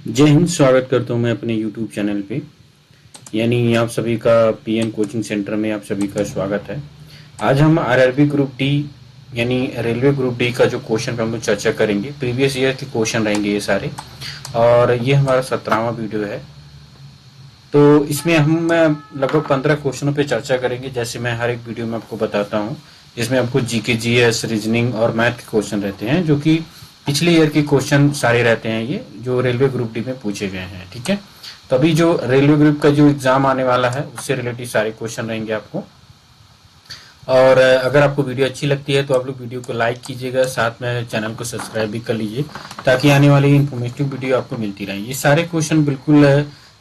जय हिंद। स्वागत करता हूं मैं अपने YouTube चैनल पे, यानी आप सभी का पीएन कोचिंग सेंटर में आप सभी का स्वागत है। आज हम आरआरबी ग्रुप डी यानी रेलवे ग्रुप डी का जो क्वेश्चन पे हम लोग चर्चा करेंगे। प्रीवियस ईयर के क्वेश्चन रहेंगे ये सारे, और ये हमारा 17वां वीडियो है। तो इसमें हम लगभग 15 क्वेश्चनों पे चर्चा करेंगे, जैसे मैं हर एक वीडियो में आपको बताता हूँ। इसमें आपको जीके, जीएस, रीजनिंग और मैथ के क्वेश्चन रहते हैं, जो कि पिछले ईयर के क्वेश्चन सारे रहते हैं, ये जो रेलवे ग्रुप डी में पूछे गए हैं। ठीक है, तो अभी जो रेलवे ग्रुप का जो एग्जाम आने वाला है उससे रिलेटेड सारे क्वेश्चन रहेंगे आपको। और अगर आपको वीडियो अच्छी लगती है तो आप लोग वीडियो को लाइक कीजिएगा, साथ में चैनल को सब्सक्राइब भी कर लीजिए, ताकि आने वाली इन्फॉर्मेटिव वीडियो आपको मिलती रहे। ये सारे क्वेश्चन बिल्कुल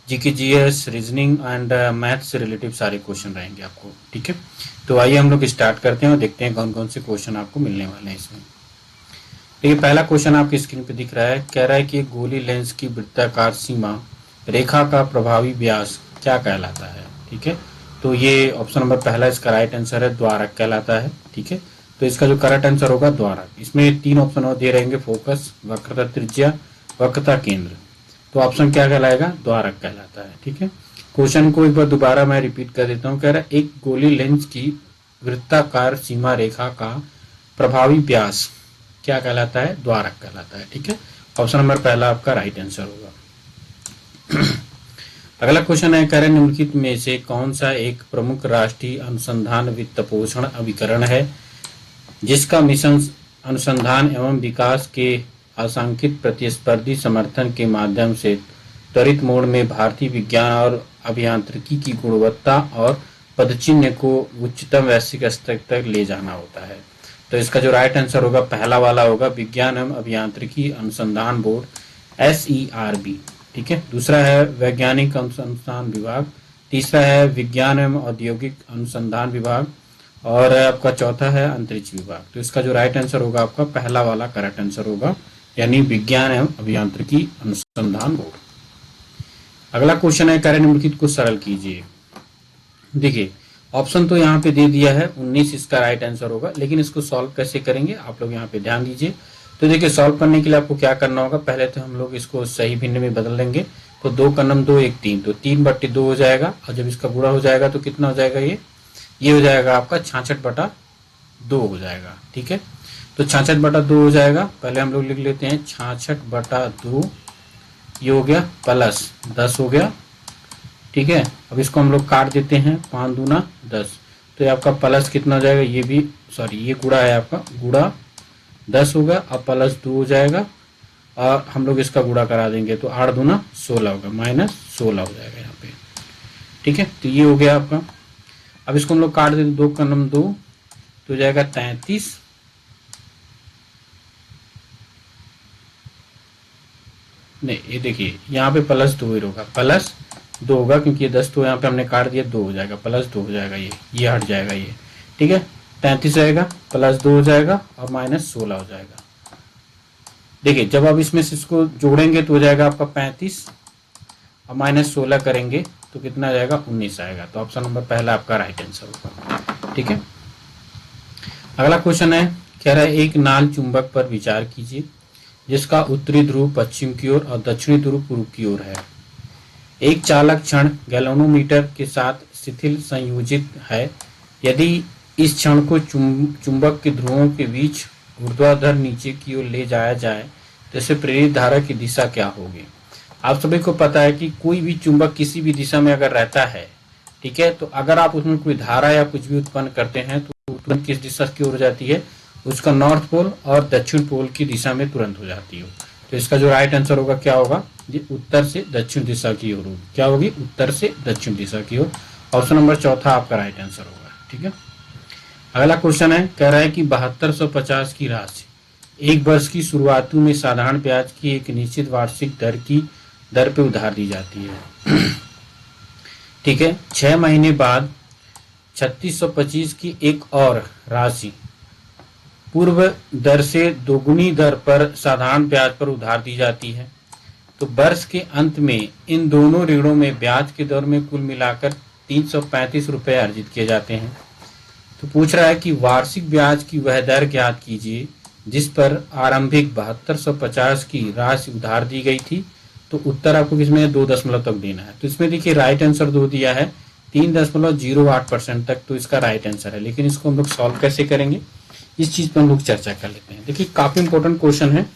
GK, GS, reasoning and math से रिलेटिव सारे क्वेश्चन रहेंगे आपको। ठीक है, तो आइए हम लोग स्टार्ट करते हैं और देखते हैं कौन कौन से क्वेश्चन आपको मिलने वाले हैं इसमें। देखिए, पहला क्वेश्चन आपकी स्क्रीन पे दिख रहा है। कह रहा है कि गोली लेंस की वृत्ताकार सीमा रेखा का प्रभावी व्यास क्या कहलाता है। ठीक है, तो ये ऑप्शन नंबर पहला इसका राइट आंसर है, द्वारक कहलाता है। ठीक है, तो इसका जो करेक्ट आंसर होगा द्वारक। इसमें 3 ऑप्शन और दे रहेंगे, फोकस, वक्रता त्रिज्या, वक्रता केंद्र। तो ऑप्शन क्या कहलाएगा? द्वारक कहलाता है। ठीक है, क्वेश्चन को एक बार दोबारा मैं रिपीट कर देता हूँ। कह रहा है एक गोली लेंस की वृत्ताकार सीमा रेखा का प्रभावी व्यास क्या कहलाता है? द्वारक कहलाता है। ठीक है, ऑप्शन नंबर पहला आपका राइट आंसर होगा। अगला क्वेश्चन है, कह रहे निम्नलिखित में से कौन सा एक प्रमुख राष्ट्रीय अनुसंधान वित्त पोषण अभिकरण है जिसका मिशन अनुसंधान एवं विकास के आशंकित प्रतिस्पर्धी समर्थन के माध्यम से त्वरित मोड में भारतीय विज्ञान और अभियांत्रिकी की गुणवत्ता और पदचिह्न को उच्चतम वैश्विक स्तर तक ले जाना होता है। तो इसका जो राइट आंसर होगा पहला वाला होगा, विज्ञान एवं अभियांत्रिकी अनुसंधान बोर्ड, SERB। ठीक है, दूसरा है वैज्ञानिक अनुसंधान विभाग, तीसरा है विज्ञान एवं औद्योगिक अनुसंधान विभाग, और आपका चौथा है अंतरिक्ष विभाग। तो इसका जो राइट आंसर होगा आपका पहला वाला करेक्ट आंसर होगा, यानी विज्ञान एवं अभियांत्रिकी अनुसंधान बोर्ड। अगला क्वेश्चन है, कार्य निम्नलिखित को सरल कीजिए। देखिए, ऑप्शन तो यहाँ पे दे दिया है, 19 इसका राइट आंसर होगा, लेकिन इसको सॉल्व कैसे करेंगे आप लोग यहाँ पे ध्यान दीजिए। तो देखिए, सॉल्व करने के लिए आपको क्या करना होगा, पहले तो हम लोग इसको सही भिन्न में बदल लेंगे। तो 2 का नम 2 1 3, तो 3/2 हो जाएगा, और जब इसका गुणा हो जाएगा तो कितना हो जाएगा? ये हो जाएगा आपका 66/2 हो जाएगा। ठीक है, तो 66/2 हो जाएगा। पहले हम लोग लिख लेते हैं 66/2, ये हो गया, प्लस 10 हो गया। ठीक है, अब इसको हम लोग काट देते हैं, 5 दूना 10, तो ये आपका प्लस कितना हो जाएगा? ये भी सॉरी, ये गुणा है आपका, गुणा 10 होगा, अब प्लस 2 हो जाएगा, और हम लोग इसका गुणा करा देंगे तो 8 दूना 16 होगा, -16 हो जाएगा यहाँ पे। ठीक है, तो ये हो गया आपका। अब इसको हम लोग काट देते, 2 का नम 2, तो हो जाएगा 33। नहीं, ये देखिए यहाँ पे +2 ही होगा, +2 होगा, क्योंकि ये 10 तो यहाँ पे हमने काट दिया, 2 हो जाएगा, +2 हो जाएगा, ये हट जाएगा ये। ठीक है, 33 रहेगा, +2 हो जाएगा, और -16 हो जाएगा। देखिए, जब आप इसमें से इसको जोड़ेंगे तो हो जाएगा आपका 35, और -16 करेंगे तो कितना आ जाएगा? 19 आएगा। तो ऑप्शन नंबर पहला आपका राइट आंसर होगा। ठीक है, अगला क्वेश्चन है, कह रहा है एक नाल चुंबक पर विचार कीजिए जिसका उत्तरी ध्रुव पश्चिम की ओर और दक्षिणी ध्रुव पूर्व की ओर है। एक चालक क्षण गैल्वेनोमीटर के साथ शिथिल संयोजित है। यदि इस क्षण को चुंबक के ध्रुवों के बीच ऊर्ध्वाधर नीचे की ओर ले जाया जाए तो इससे प्रेरित धारा की दिशा क्या होगी? आप सभी को पता है कि कोई भी चुंबक किसी भी दिशा में अगर रहता है, ठीक है, तो अगर आप उसमें कोई धारा या कुछ भी उत्पन्न करते हैं तो तुरंत किस दिशा की ओर जाती है? उसका नॉर्थ पोल और दक्षिण पोल की दिशा में तुरंत हो जाती है। तो इसका जो राइट आंसर होगा क्या होगा? ये उत्तर से दक्षिण दिशा की ओर होगी। क्या होगी? उत्तर से दक्षिण दिशा की ओर। ऑप्शन नंबर चौथा आपका राइट आंसर होगा। ठीक है, अगला क्वेश्चन है, कह रहा है कि 7250 की राशि एक वर्ष की शुरुआत में साधारण ब्याज की एक निश्चित वार्षिक दर पे उधार दी जाती है। ठीक है, 6 महीने बाद 3625 की एक और राशि पूर्व दर से दोगुनी दर पर साधारण ब्याज पर उधार दी जाती है। तो वर्ष के अंत में इन दोनों ऋणों में ब्याज के दर में कुल मिलाकर 335 रुपए अर्जित किए जाते हैं। तो पूछ रहा है कि वार्षिक ब्याज की वह दर ज्ञात कीजिए जिस पर आरंभिक 7250 की राशि उधार दी गई थी। तो उत्तर आपको किसमें है, 2 दशमलव तक देना है। तो इसमें देखिए राइट आंसर 2 दिया है, 3.08% तक तो इसका राइट आंसर है। लेकिन इसको हम लोग सॉल्व कैसे करेंगे, इस चीज पर हम लोग चर्चा कर लेते हैं। देखिए काफी इंपॉर्टेंट क्वेश्चन है,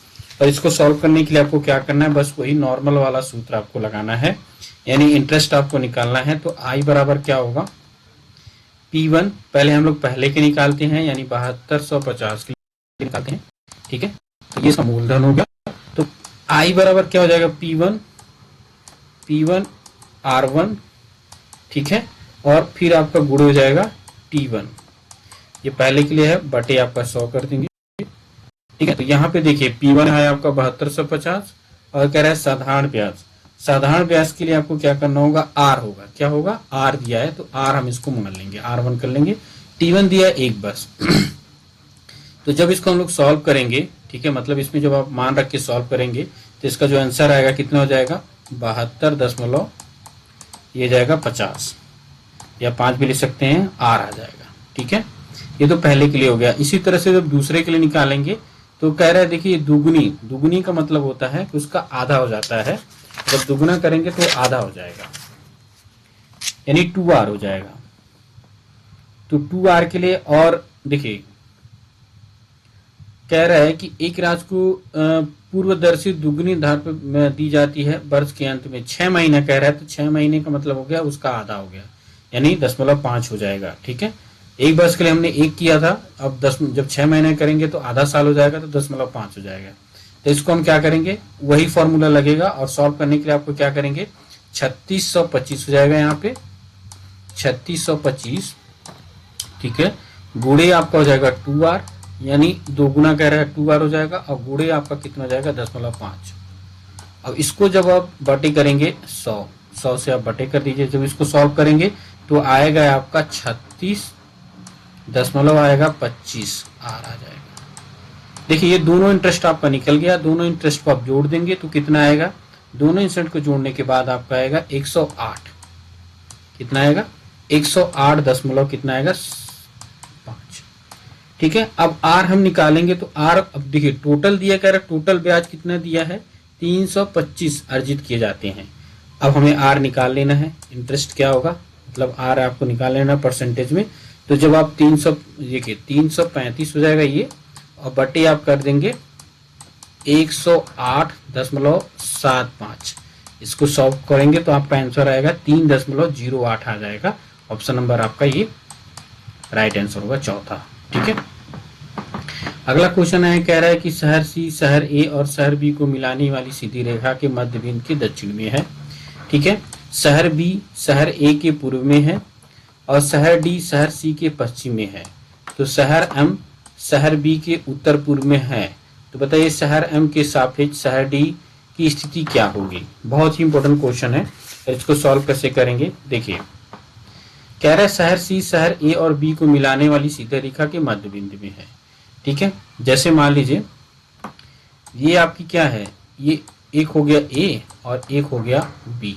और इसको सॉल्व करने के लिए आपको क्या करना है, बस वही नॉर्मल वाला सूत्र आपको लगाना है, यानी इंटरेस्ट आपको निकालना है। तो आई बराबर क्या होगा, P1 पहले हम लोग पहले के निकालते हैं, यानी 7250 के निकालते हैं, ठीक है। तो ये इसका मूलधन हो गया। तो आई बराबर क्या हो जाएगा, P1 R1, ठीक है, और फिर आपका गुण हो जाएगा T1, ये पहले के लिए है, बटे आपका 100 कर देंगे, ठीक है। तो यहाँ पे देखिए P1 है आपका 7250, और कह रहा है साधारण ब्याज। साधारण ब्याज के लिए आपको क्या करना होगा, R होगा, क्या होगा, R दिया है तो R हम इसको मान लेंगे, R1 कर लेंगे। T1 दिया है 1 बस। तो जब इसको हम लोग सॉल्व करेंगे, ठीक है, मतलब इसमें जब आप मान रख के सॉल्व करेंगे तो इसका जो आंसर आएगा कितना हो जाएगा, 72 ये जाएगा 50, या 5 भी लिख सकते हैं, R आ जाएगा, ठीक है। ये तो पहले के लिए हो गया। इसी तरह से जब दूसरे के लिए निकालेंगे तो कह रहा है देखिए दुगुनी का मतलब होता है कि उसका आधा हो जाता है, जब दुगुना करेंगे तो आधा हो जाएगा, यानी 2R हो जाएगा। तो 2R के लिए, और देखिए कह रहा है कि एक राशि को पूर्वदर्शी दुगुनी धार पर दी जाती है वर्ष के अंत में 6 महीना कह रहा है, तो 6 महीने का मतलब हो गया उसका आधा हो गया, यानी 0.5 हो जाएगा, ठीक है। एक वर्ष के लिए हमने 1 किया था, अब जब 6 महीने करेंगे तो आधा साल हो जाएगा, तो 0.5 हो जाएगा। तो इसको हम क्या करेंगे, वही फॉर्मूला लगेगा, और सॉल्व करने के लिए आपको क्या करेंगे, 3625 हो जाएगा, यहाँ पे 3625, ठीक है। गुणे आपका हो जाएगा 2R, यानी 2 गुना कह रहा है 2R हो जाएगा, और गुणे आपका कितना हो जाएगा 0.5। अब इसको जब आप बटे करेंगे 100 से आप बटे कर दीजिए, जब इसको सॉल्व करेंगे तो आएगा आपका 36 दशमलव आएगा 25 R आ जाएगा। देखिए ये दोनों इंटरेस्ट आपका निकल गया, दोनों इंटरेस्ट को आप जोड़ देंगे तो कितना आएगा, दोनों इंटरेस्ट को जोड़ने के बाद आपका आएगा 108, कितना आएगा 108 दशमलव कितना आएगा 5, ठीक है। अब R हम निकालेंगे तो R, अब देखिए टोटल दिया कह रहा है, टोटल ब्याज कितना दिया है 325 अर्जित किए जाते हैं। अब हमें R निकाल लेना है, इंटरेस्ट क्या होगा, मतलब R आपको निकाल लेना परसेंटेज में। तो जब आप 300 देखिए 335 हो जाएगा ये, और बटे आप कर देंगे 108.75, इसको सॉल्व करेंगे तो आपका आंसर आएगा 3.08 आ जाएगा। ऑप्शन नंबर आपका ये राइट आंसर होगा, चौथा, ठीक है। अगला क्वेश्चन है, कह रहा है कि शहर सी शहर ए और शहर बी को मिलाने वाली सीधी रेखा के मध्य बिंदु के दक्षिण में है, ठीक है। शहर बी शहर ए के पूर्व में है, और शहर डी शहर सी के पश्चिम में है। तो शहर एम शहर बी के उत्तर पूर्व में है, तो बताइए शहर एम के सापेक्ष शहर डी की स्थिति क्या होगी। बहुत ही इंपॉर्टेंट क्वेश्चन है, इसको सॉल्व कैसे करेंगे, देखिए कह रहा है शहर सी शहर ए और बी को मिलाने वाली सीधी रेखा के मध्य बिंदु में है, ठीक है। जैसे मान लीजिए ये आपकी क्या है, ये एक हो गया ए और एक हो गया बी,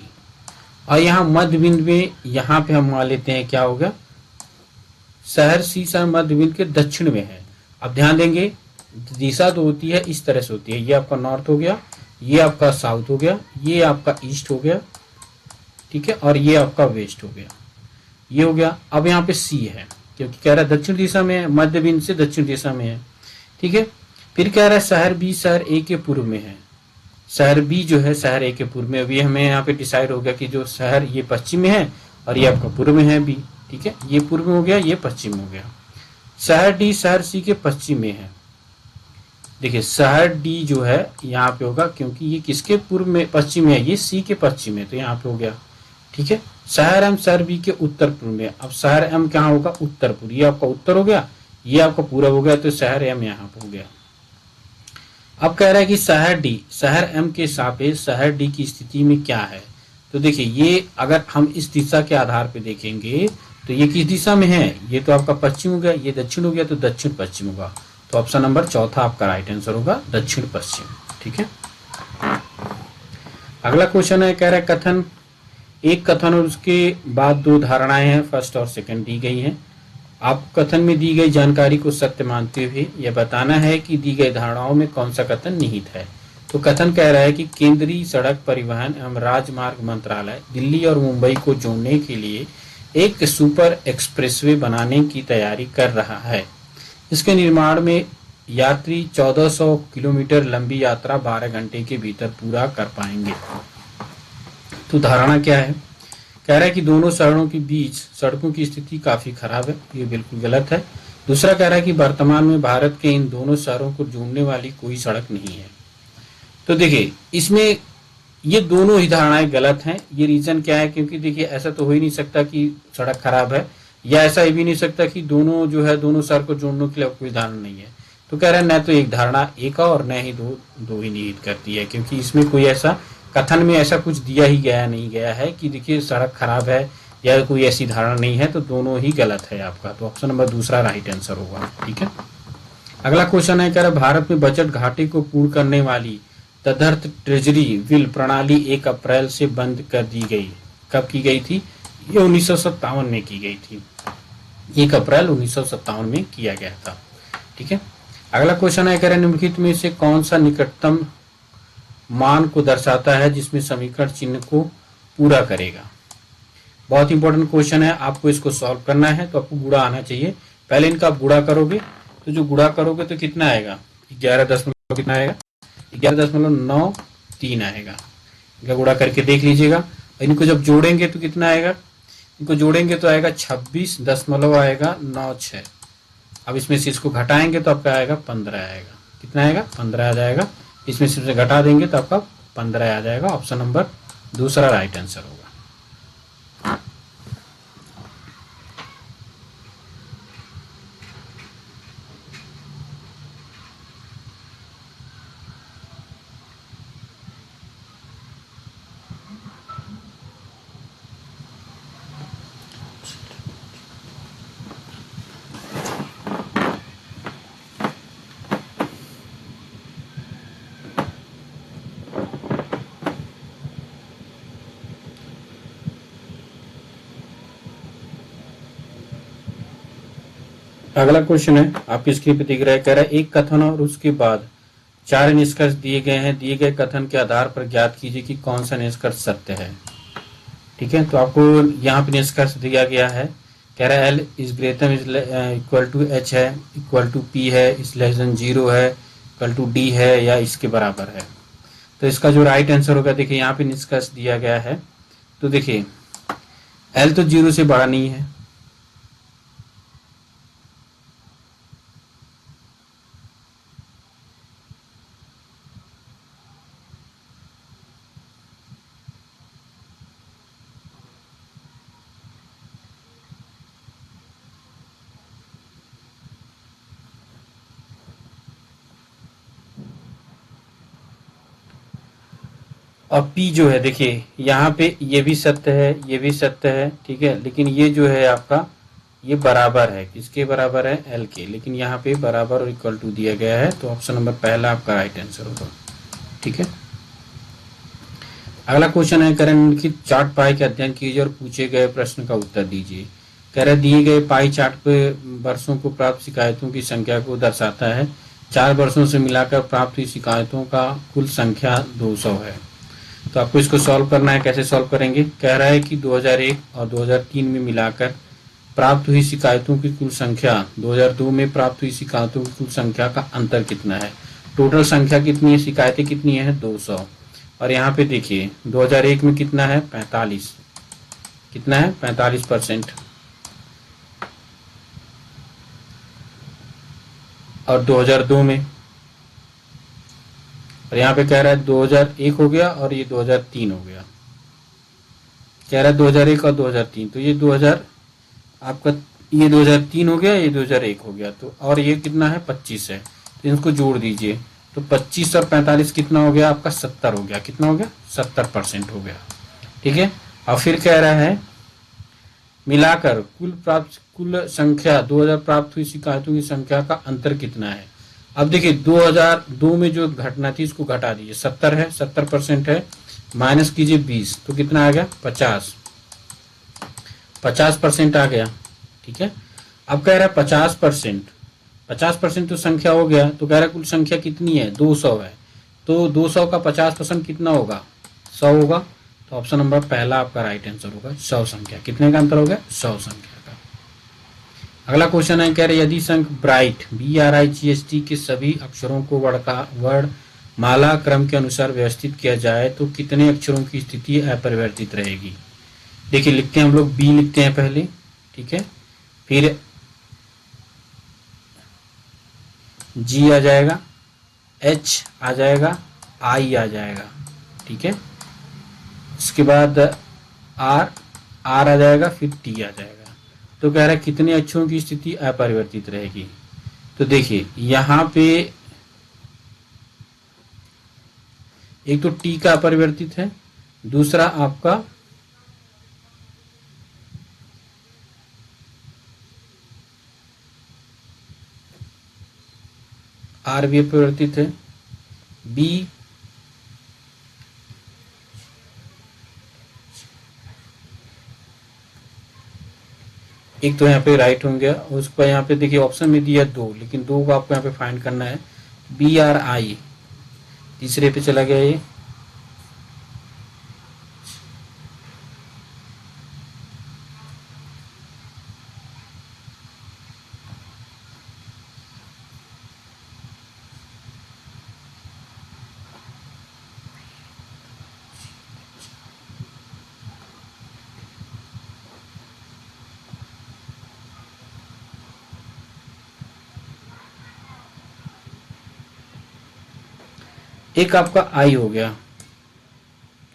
और यहाँ मध्य बिंदु में यहाँ पे हम मान लेते हैं क्या होगा, शहर सी शहर मध्य बिंदु के दक्षिण में है। अब ध्यान देंगे दिशा तो होती है इस तरह से होती है, ये आपका नॉर्थ हो गया, ये आपका साउथ हो गया, ये आपका ईस्ट हो गया, ठीक है, और ये आपका वेस्ट हो गया, ये हो गया। अब यहाँ पे सी है क्योंकि कह रहा है दक्षिण दिशा में है, मध्य बिंदु से दक्षिण दिशा में है, ठीक है। फिर कह रहा है शहर बी शहर ए के पूर्व में है, शहर बी जो है शहर ए के पूर्व में। अभी हमें यहाँ पे डिसाइड हो गया कि जो शहर ये पश्चिम में है और ये आपका पूर्व में है बी, ठीक है, ये पूर्व में हो गया, ये पश्चिम में हो गया। शहर डी शहर सी के पश्चिम में है, देखिए शहर डी जो है यहाँ पे होगा क्योंकि ये किसके पूर्व में पश्चिम में है, ये सी के पश्चिम में, तो यहाँ पे हो गया, ठीक है। शहर एम शहर बी के उत्तर पूर्व में, अब शहर एम कहाँ होगा, उत्तर पूर्व, ये आपका उत्तर हो गया, ये आपका पूरब हो गया, तो शहर एम यहाँ पे हो गया। अब कह रहा है कि शहर डी शहर एम के सापेक्ष शहर डी की स्थिति में क्या है। तो देखिए ये अगर हम इस दिशा के आधार पे देखेंगे तो ये किस दिशा में है, ये तो आपका पश्चिम हो गया, ये दक्षिण हो गया, तो दक्षिण पश्चिम होगा। तो ऑप्शन नंबर चौथा आपका राइट आंसर होगा, दक्षिण पश्चिम, ठीक है। अगला क्वेश्चन है, कह रहा है कथन, एक कथन और उसके बाद दो धारणाएं हैं, फर्स्ट और सेकंड दी गई हैं। आप कथन में दी गई जानकारी को सत्य मानते हुए यह बताना है कि दी गई धारणाओं में कौन सा कथन निहित है। तो कथन कह रहा है कि केंद्रीय सड़क परिवहन एवं राजमार्ग मंत्रालय दिल्ली और मुंबई को जोड़ने के लिए एक सुपर एक्सप्रेसवे बनाने की तैयारी कर रहा है। इसके निर्माण में यात्री 1400 किलोमीटर लंबी यात्रा 12 घंटे के भीतर पूरा कर पाएंगे। तो धारणा क्या है? कह रहा है कि दोनों शहरों के बीच सड़कों की स्थिति काफी खराब है, ये बिल्कुल गलत है। दूसरा कह रहा है कि वर्तमान में भारत के इन दोनों शहरों को जोड़ने वाली कोई सड़क नहीं है। तो देखिए, इसमें ये दोनों ही धारणाएं गलत हैं। ये रीजन क्या है? क्योंकि देखिए, ऐसा तो हो ही नहीं सकता कि सड़क खराब है, या ऐसा ही भी नहीं सकता कि दोनों जो है दोनों शहर को जोड़ने के लिए कोई धारणा नहीं है। तो कह रहा है न तो एक धारणा एक और न ही दो ही निहित करती है, क्योंकि इसमें कोई ऐसा कथन में ऐसा कुछ दिया ही गया नहीं गया है कि देखिए सड़क खराब है, या कोई ऐसी धारणा नहीं है। तो दोनों ही गलत है आपका। तो ऑप्शन नंबर दूसरा राइट आंसर होगा। ठीक है, अगला क्वेश्चन है, कह रहा है भारत में बजट घाटे को पूर्ण करने वाली तदर्थ ट्रेजरी बिल प्रणाली 1 अप्रैल से बंद कर दी गई। कब की गई थी? ये 1957 में की गई थी। 1 अप्रैल 1957 में किया गया था। ठीक है, अगला क्वेश्चन है, कह रहे निम्नलिखित में से कौन सा निकटतम मान को दर्शाता है जिसमें समीकरण चिन्ह को पूरा करेगा। बहुत इंपॉर्टेंट क्वेश्चन है, आपको इसको सॉल्व करना है। तो आपको गुणा आना चाहिए। पहले इनका आप गुणा करोगे, तो जो गुणा करोगे तो कितना आएगा? 11 कितना आएगा? 11.93 आएगा। इनका गुणा करके देख लीजिएगा। इनको जब जोड़ेंगे तो कितना आएगा? इनको जोड़ेंगे तो आएगा 26.96। अब इसमें से इसको घटाएंगे तो आपका आएगा 15 आएगा। कितना आएगा? 15 आ जाएगा। इसमें से घटा देंगे तो आपका 15 आ जाएगा। ऑप्शन नंबर दूसरा राइट आंसर होगा। अगला क्वेश्चन है, आपकी स्क्रीन पे दिख रहा है, कह रहा है एक कथन और उसके बाद 4 निष्कर्ष दिए गए हैं। दिए गए कथन के आधार पर ज्ञात कीजिए कि कौन सा निष्कर्ष सत्य है। ठीक है, तो आपको यहाँ पे निष्कर्ष दिया गया है। कह रहा है L is greater equal to H है, इक्वल टू पी है, इज लेस देन 0 है, इक्वल टू डी है, या इसके बराबर है। तो इसका जो राइट आंसर होगा, देखिए यहाँ पे निष्कर्ष दिया गया है। तो देखिए एल तो 0 से बड़ा नहीं है, और P जो है, देखिए यहाँ पे ये भी सत्य है, ये भी सत्य है। ठीक है, लेकिन ये जो है आपका ये बराबर है, किसके बराबर है? L के। लेकिन यहाँ पे बराबर और इक्वल टू दिया गया है। तो ऑप्शन नंबर पहला आपका राइट आंसर होगा। ठीक है, अगला क्वेश्चन है, करें निम्नलिखित चार्ट पाई के अध्ययन कीजिए और पूछे गए प्रश्न का उत्तर दीजिए। कह रहे दिए गए पाई चार्ट पे वर्षों को प्राप्त शिकायतों की संख्या को दर्शाता है। 4 वर्षों से मिलाकर प्राप्त हुई शिकायतों का कुल संख्या 200 है। तो आपको इसको सॉल्व करना है। कैसे सॉल्व करेंगे? कह रहा है कि 2001 और 2003 में मिलाकर प्राप्त हुई शिकायतों की कुल संख्या 2002 में प्राप्त हुई शिकायतों की कुल संख्या का अंतर कितना है। टोटल संख्या कितनी है? शिकायतें कितनी है? 200। और यहाँ पे देखिए 2001 में कितना है? 45। कितना है? 45%। और 2002 में, और यहाँ पे कह रहा है 2001 हो गया और ये 2003 हो गया। कह रहा है 2001 और 2003, तो ये 2000 आपका ये 2003 हो गया, ये 2001 हो गया। तो और ये कितना है? 25 है। तो इनको जोड़ दीजिए तो 25 और 45 कितना हो गया आपका? 70 हो गया। कितना हो गया? 70% हो गया। ठीक है, और फिर कह रहा है मिलाकर कुल संख्या 2000 प्राप्त हुई शिकायतों की संख्या का अंतर कितना है। अब देखिए 2002 में जो घटना थी इसको घटा दीजिए। 70 है, 70% है, माइनस कीजिए 20, तो कितना आ गया? 50% आ गया। ठीक है, अब कह रहा है 50% तो संख्या हो गया। तो कह रहा है कुल संख्या कितनी है? 200 है। तो 200 का 50% कितना होगा, 100 होगा। तो ऑप्शन नंबर पहला आपका राइट आंसर होगा 100 संख्या। कितने का अंतर हो गया, 100 संख्या का। अगला क्वेश्चन है, कह रहे यदि संख्या ब्राइट BRIGHT के सभी अक्षरों को वर्णमाला क्रम के अनुसार व्यवस्थित किया जाए तो कितने अक्षरों की स्थिति अपरिवर्तित रहेगी। देखिए लिखते हैं हम लोग, बी लिखते हैं पहले, ठीक है, फिर जी आ जाएगा, एच आ जाएगा, आई आ जाएगा, ठीक है, उसके बाद आर आ जाएगा, फिर टी आ जाएगा। तो कह रहा है कितने अक्षरों की स्थिति अपरिवर्तित रहेगी। तो देखिए यहां पे एक तो टी का अपरिवर्तित है, दूसरा आपका आर भी अपरिवर्तित है, बी एक तो यहाँ पे राइट हो गया। उसको यहाँ पे देखिए ऑप्शन में दिया 2, लेकिन 2 को आपको यहाँ पे फाइंड करना है। BRI तीसरे पे चला गया ये, एक आपका आई हो गया।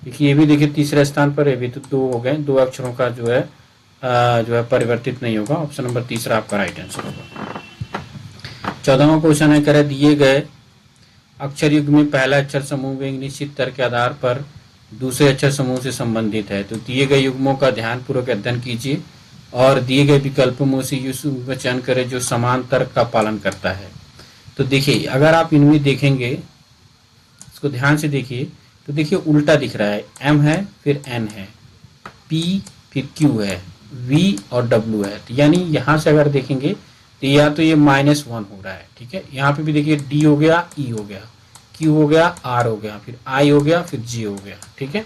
देखिए ये भी देखिए तीसरे स्थान पर, ये भी तो 2 हो गए। 2 अक्षरों का जो है परिवर्तित नहीं होगा। ऑप्शन नंबर तीसरा आपका राइट आंसर होगा। 14वां क्वेश्चन है, कह रहे दिए गए अक्षर युग में पहला अक्षर समूह एक निश्चित तर्क के आधार पर दूसरे अक्षर समूह से संबंधित है। तो दिए गए युग्मों का ध्यानपूर्वक अध्ययन कीजिए और दिए गए विकल्पों में से उस का चयन करें जो समान तर्क का पालन करता है। तो देखिए अगर आप इनमें देखेंगे, इसको ध्यान से देखिए, तो देखिए उल्टा दिख रहा है, M है फिर N है, P फिर Q है, V और W है। तो यानी यहां से अगर देखेंगे तो या तो ये -1 हो रहा है, ठीक है। यहाँ पे भी देखिए D हो गया, E हो गया, Q हो गया, R हो गया, फिर I हो गया, फिर G हो गया, ठीक है।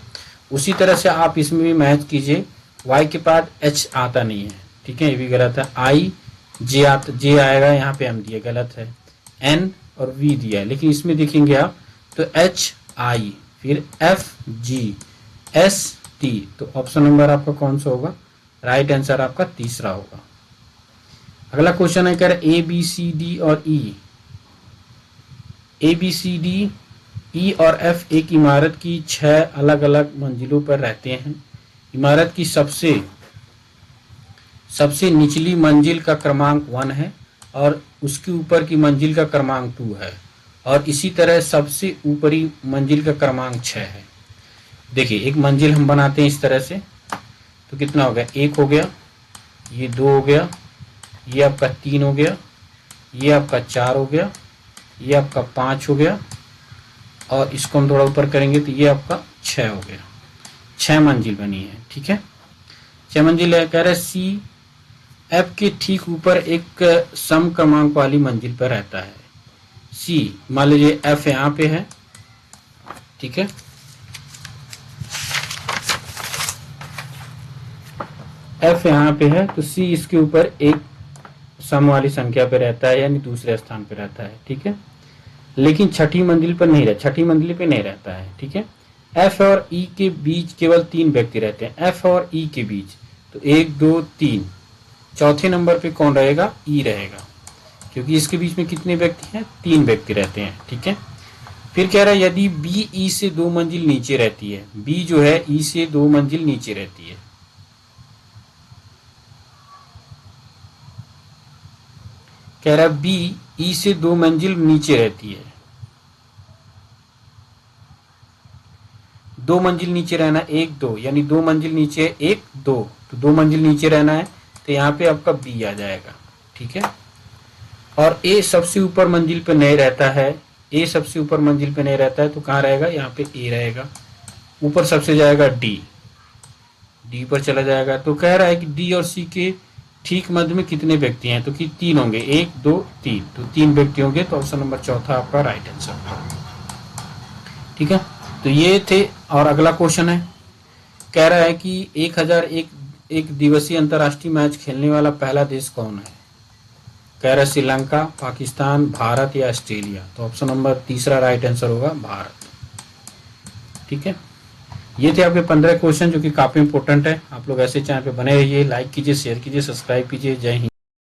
उसी तरह से आप इसमें भी मैच कीजिए, Y के बाद H आता नहीं है, ठीक है, ये भी गलत है। I J आएगा, यहाँ पे M दिया, गलत है। N और V दिया है, लेकिन इसमें देखेंगे आप तो HI फिर FGST। तो ऑप्शन नंबर आपका कौन सा होगा, राइट आंसर आपका तीसरा होगा। अगला क्वेश्चन है, कह रहे ABCD और E और F एक इमारत की 6 अलग अलग मंजिलों पर रहते हैं। इमारत की सबसे निचली मंजिल का क्रमांक 1 है और उसके ऊपर की मंजिल का क्रमांक 2 है और इसी तरह सबसे ऊपरी मंजिल का क्रमांक 6 है। देखिए एक मंजिल हम बनाते हैं इस तरह से, तो कितना हो गया, 1 हो गया, ये 2 हो गया, ये आपका 3 हो गया, ये आपका 4 हो गया, ये आपका 5 हो गया और इसको हम थोड़ा ऊपर करेंगे तो ये आपका 6 हो गया। 6 मंजिल बनी है, ठीक है, 6 मंजिल है। कह रहे CF के ठीक ऊपर एक सम क्रमांक वाली मंजिल पर रहता है। C मान लीजिए F यहाँ पे है, ठीक है, F यहाँ पे है, तो C इसके ऊपर एक सम वाली संख्या पे रहता है, यानी दूसरे स्थान पे रहता है, ठीक है, लेकिन छठी मंजिल पर नहीं रहता, छठी मंजिल पे नहीं रहता है, ठीक है। F और E के बीच केवल 3 व्यक्ति रहते हैं, F और E के बीच, तो 1 2 3, चौथे नंबर पे कौन रहेगा, E रहेगा, क्योंकि इसके बीच में कितने व्यक्ति हैं, 3 व्यक्ति रहते हैं, ठीक है। फिर कह रहा है यदि B E से 2 मंजिल नीचे रहती है, B जो है E से 2 मंजिल नीचे रहती है, कह रहा है B E से 2 मंजिल नीचे रहती है, 2 मंजिल नीचे रहना, 1 2, यानी 2 मंजिल नीचे 1 2, तो 2 मंजिल नीचे रहना है, तो यहाँ पे आपका B आ जाएगा, ठीक है। और A सबसे ऊपर मंजिल पे नहीं रहता है, A सबसे ऊपर मंजिल पे नहीं रहता है, तो कहाँ रहेगा, यहाँ पे A रहेगा, ऊपर सबसे जाएगा D पर चला जाएगा। तो कह रहा है कि D और C के ठीक मध्य में कितने व्यक्ति हैं, तो कि 3 होंगे, 1 2 3, तो 3 व्यक्ति होंगे। तो ऑप्शन नंबर चौथा आपका राइट आंसर। ठीक है, तो ये थे। और अगला क्वेश्चन है, कह रहा है कि 1001 दिवसीय अंतर्राष्ट्रीय मैच खेलने वाला पहला देश कौन है। कह रहा है श्रीलंका, पाकिस्तान, भारत या ऑस्ट्रेलिया। तो ऑप्शन नंबर तीसरा राइट आंसर होगा भारत। ठीक है, ये थे आपके 15 क्वेश्चन जो कि काफी इंपॉर्टेंट है। आप लोग ऐसे चैनल पे बने रहिए, लाइक कीजिए, शेयर कीजिए, सब्सक्राइब कीजिए। जय हिंद।